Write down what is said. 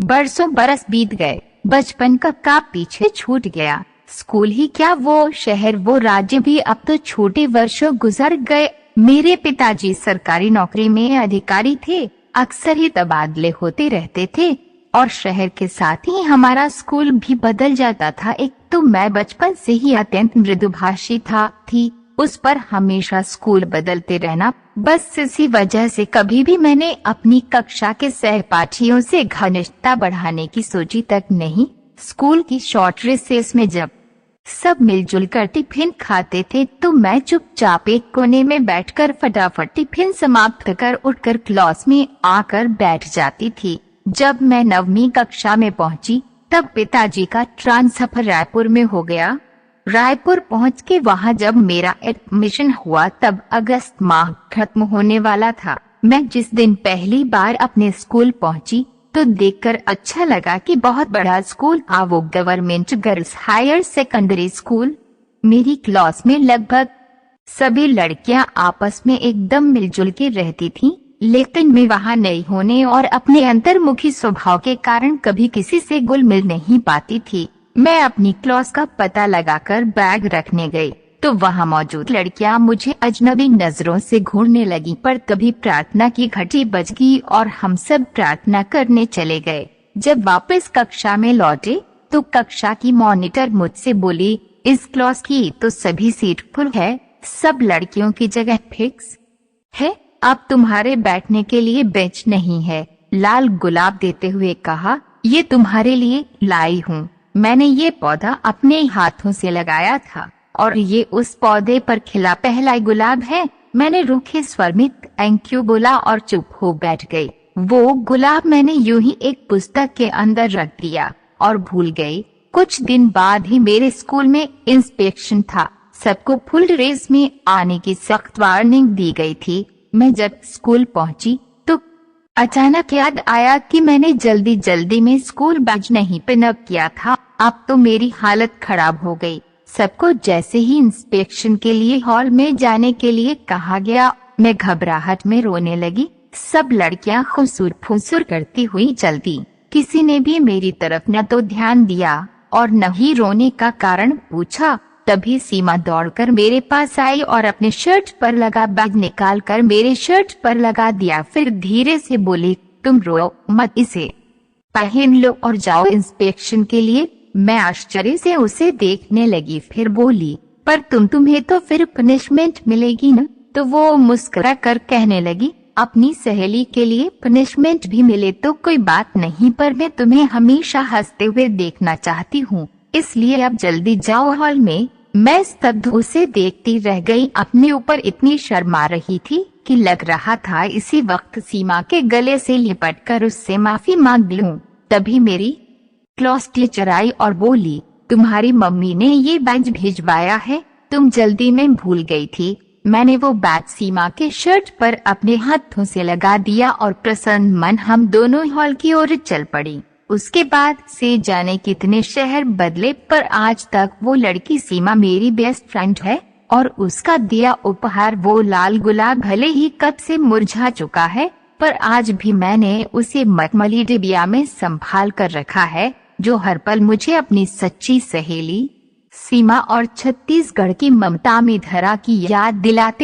बरसों बरस बीत गए, बचपन का पीछे छूट गया। स्कूल ही क्या, वो शहर वो राज्य भी अब तो छोटे वर्षों गुजर गए। मेरे पिताजी सरकारी नौकरी में अधिकारी थे, अक्सर ही तबादले होते रहते थे और शहर के साथ ही हमारा स्कूल भी बदल जाता था। एक तो मैं बचपन से ही अत्यंत मृदुभाषी थी, उस पर हमेशा स्कूल बदलते रहना, बस इसी वजह से कभी भी मैंने अपनी कक्षा के सहपाठियों से घनिष्ठता बढ़ाने की सोची तक नहीं। स्कूल की शॉर्ट रिसेस में जब सब मिलजुल कर टिफिन खाते थे तो मैं चुपचाप एक कोने में बैठकर फटाफट टिफिन समाप्त कर उठकर क्लास में आकर बैठ जाती थी। जब मैं 9वीं कक्षा में पहुंची तब पिताजी का ट्रांसफर रायपुर में हो गया। रायपुर पहुंच के वहां जब मेरा एडमिशन हुआ तब अगस्त माह खत्म होने वाला था। मैं जिस दिन पहली बार अपने स्कूल पहुंची तो देखकर अच्छा लगा कि बहुत बड़ा स्कूल था, वो government girls higher secondary school. मेरी क्लास में लगभग सभी लड़कियां आपस में एकदम मिलजुल के रहती थीं, लेकिन मैं वहां नई होने और अपने अंतर्मुखी स्वभाव के कारण कभी किसी से घुल मिल नहीं पाती थी। मैं अपनी क्लास का पता लगाकर बैग रखने गई तो वहां मौजूद लड़कियां मुझे अजनबी नजरों से घूरने लगी, पर तभी प्रार्थना की घंटी बज गई और हम सब प्रार्थना करने चले गए। जब वापस कक्षा में लौटे तो कक्षा की मॉनिटर मुझसे बोली, इस क्लास की तो सभी सीट फुल है, सब लड़कियों की जगह फिक्स है, अब तुम्हारे बैठने के लिए बेंच नहीं है। लाल गुलाब देते हुए कहा, ये तुम्हारे लिए लाई हूँ। मैंने ये पौधा अपने हाथों से लगाया था और ये उस पौधे पर खिला पहला गुलाब है। मैंने रूखे स्वर में थैंक यू बोला और चुप हो बैठ गई। वो गुलाब मैंने यूं ही एक पुस्तक के अंदर रख दिया और भूल गई। कुछ दिन बाद ही मेरे स्कूल में इंस्पेक्शन था, सबको फुल ड्रेस में आने की सख्त वार्निंग दी गई थी। मैं जब स्कूल पहुंची तो अचानक याद आया कि मैंने जल्दी में स्कूल बैग नहीं पिनअप किया था। अब तो मेरी हालत खराब हो गई। सबको जैसे ही इंस्पेक्शन के लिए हॉल में जाने के लिए कहा गया, मैं घबराहट में रोने लगी। सब लड़कियां खुसुर करती हुई चलती, किसी ने भी मेरी तरफ न तो ध्यान दिया और न ही रोने का कारण पूछा। तभी सीमा दौड़कर मेरे पास आई और अपने शर्ट पर लगा बैग निकालकर मेरे शर्ट पर लगा दिया, फिर धीरे से बोली, तुम रो मत, इसे पहन लो और जाओ इंस्पेक्शन के लिए। मैं आश्चर्य से उसे देखने लगी, फिर बोली, पर तुम्हें तो फिर पनिशमेंट मिलेगी न? तो वो मुस्कुरा कर कहने लगी, अपनी सहेली के लिए पनिशमेंट भी मिले तो कोई बात नहीं, पर मैं तुम्हें हमेशा हंसते हुए देखना चाहती हूँ, इसलिए अब जल्दी जाओ हॉल में। मैं स्तब्ध उसे देखती रह गई। अपने ऊपर इतनी शर्मा रही थी कि लग रहा था इसी वक्त सीमा के गले से लिपटकर उससे माफी मांग लूं। तभी मेरी क्लास टीचर आई और बोली, तुम्हारी मम्मी ने ये बैग भिजवाया है, तुम जल्दी में भूल गई थी। मैंने वो बैग सीमा के शर्ट पर अपने हाथों से लगा दिया और प्रसन्न मन हम दोनों हॉल की ओर चल पड़ी। उसके बाद से जाने कितने शहर बदले, पर आज तक वो लड़की सीमा मेरी बेस्ट फ्रेंड है और उसका दिया उपहार वो लाल गुलाब भले ही कब से मुरझा चुका है, पर आज भी मैंने उसे मखमली डिबिया में संभाल कर रखा है, जो हर पल मुझे अपनी सच्ची सहेली सीमा और छत्तीसगढ़ की ममता में धरा की याद दिलाते